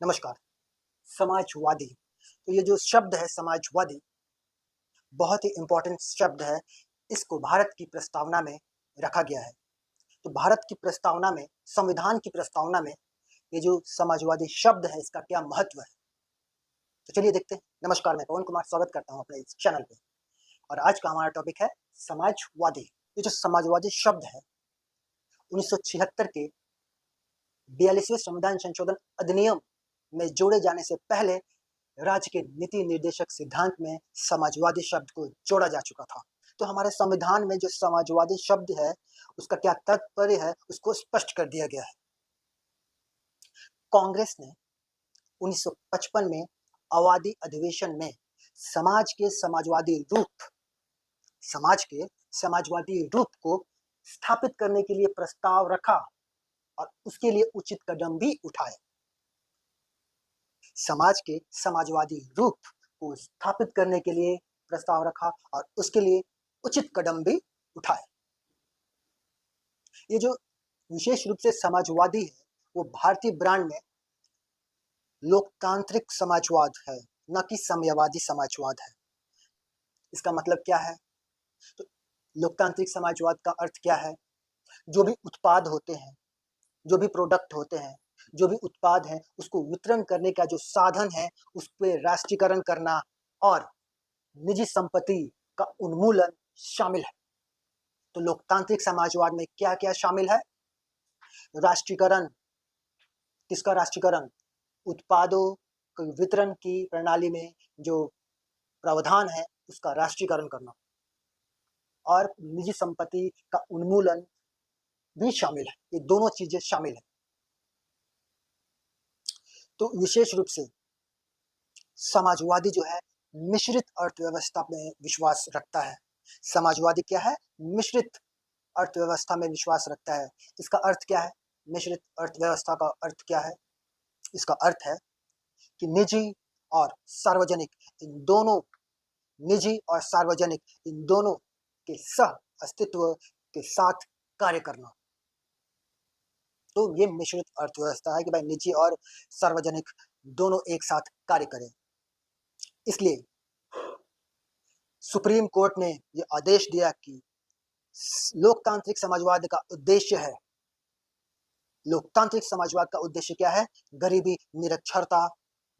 नमस्कार। समाजवादी, तो ये जो शब्द है समाजवादी, बहुत ही इम्पोर्टेंट शब्द है। इसको भारत की प्रस्तावना में रखा गया है। तो भारत की प्रस्तावना में, संविधान की प्रस्तावना में ये जो समाजवादी शब्द है, इसका क्या महत्व है? तो चलिए देखते हैं। नमस्कार, मैं पवन कुमार स्वागत करता हूँ अपने इस चैनल पे। और आज का हमारा टॉपिक है समाजवादी। ये जो समाजवादी शब्द है, 1976 के 42वें संविधान संशोधन अधिनियम में जोड़े जाने से पहले राज्य के नीति निर्देशक सिद्धांत में समाजवादी शब्द को जोड़ा जा चुका था। तो हमारे संविधान में जो समाजवादी शब्द है, उसका क्या तात्पर्य है, उसको स्पष्ट कर दिया गया है। कांग्रेस ने 1955 में आबादी अधिवेशन में समाज के समाजवादी रूप को स्थापित करने के लिए प्रस्ताव रखा और उसके लिए उचित कदम भी उठाए। समाज के समाजवादी रूप को स्थापित करने के लिए प्रस्ताव रखा और उसके लिए उचित कदम भी उठाए। ये जो विशेष रूप से समाजवादी है, वो भारतीय ब्रांड में लोकतांत्रिक समाजवाद है, न कि साम्यवादी समाजवाद है। इसका मतलब क्या है? तो लोकतांत्रिक समाजवाद का अर्थ क्या है? जो भी उत्पाद होते हैं, जो भी प्रोडक्ट होते हैं, जो भी उत्पाद है, उसको वितरण करने का जो साधन है, उस पे राष्ट्रीयकरण करना और निजी संपत्ति का उन्मूलन शामिल है। तो लोकतांत्रिक समाजवाद में क्या-क्या शामिल है? राष्ट्रीयकरण। किसका राष्ट्रीयकरण? उत्पादों के वितरण की प्रणाली में जो प्रावधान है, उसका राष्ट्रीयकरण करना और निजी संपत्ति का उन्मूलन भी शामिल है। ये दोनों चीजें शामिल है। तो विशेष रूप से समाजवादी जो है, मिश्रित अर्थव्यवस्था में विश्वास रखता है। समाजवादी क्या है? मिश्रित अर्थव्यवस्था में विश्वास रखता है। इसका अर्थ क्या है? मिश्रित अर्थव्यवस्था का अर्थ क्या है? इसका अर्थ है कि निजी और सार्वजनिक इन दोनों के सह अस्तित्व के साथ कार्य करना। तो ये मिश्रित अर्थव्यवस्था है कि भाई निजी और सार्वजनिक दोनों एक साथ कार्य करें। इसलिए सुप्रीम कोर्ट ने ये आदेश दिया कि लोकतांत्रिक समाजवाद का उद्देश्य है, लोकतांत्रिक समाजवाद का उद्देश्य क्या है? गरीबी, निरक्षरता,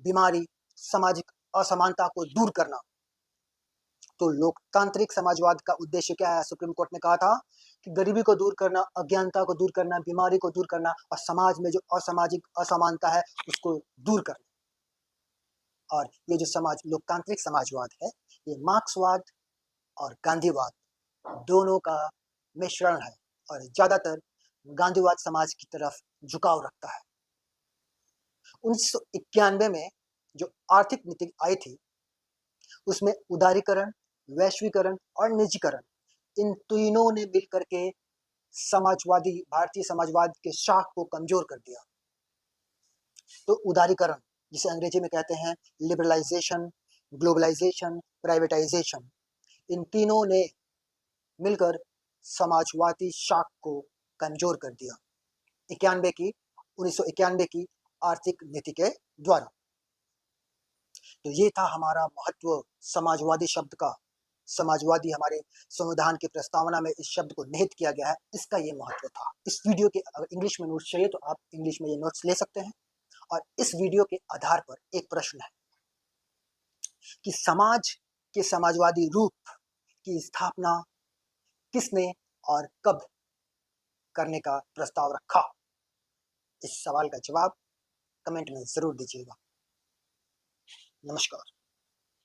बीमारी, सामाजिक असमानता को दूर करना। तो लोकतांत्रिक समाजवाद का उद्देश्य क्या है? सुप्रीम कोर्ट ने कहा था कि गरीबी को दूर करना, अज्ञानता को दूर करना, बीमारी को दूर करना और समाज में जो असामाजिक असमानता है, उसको दूर करना। और ये जो लोकतांत्रिक समाजवाद है, ये मार्क्सवाद और गांधीवाद दोनों का मिश्रण है और ज्यादातर गांधीवाद समाज की तरफ झुकाव रखता है। 1991 में जो आर्थिक नीति आई थी, उसमें उदारीकरण, वैश्वीकरण और निजीकरण, इन तीनों ने मिलकर के भारतीय समाजवाद के शाख को कमजोर कर दिया। तो उदारीकरण, जिसे अंग्रेजी में कहते हैं लिबरलाइजेशन, ग्लोबलाइजेशन, प्राइवेटाइजेशन, इन तीनों ने मिलकर समाजवादी शाख को कमजोर कर दिया 1991 की आर्थिक नीति के द्वारा। तो ये था हमारा महत्व समाजवादी शब्द का। समाजवादी हमारे संविधान की प्रस्तावना में इस शब्द को निहित किया गया है, इसका ये महत्व था। इस वीडियो के अगर इंग्लिश में नोट्स चाहिए तो आप इंग्लिश में ये नोट्स ले सकते हैं। और इस वीडियो के आधार पर एक प्रश्न है कि समाज के समाजवादी रूप की स्थापना किसने और कब करने का प्रस्ताव रखा? इस सवाल का जवाब कमेंट में जरूर दीजिएगा। नमस्कार।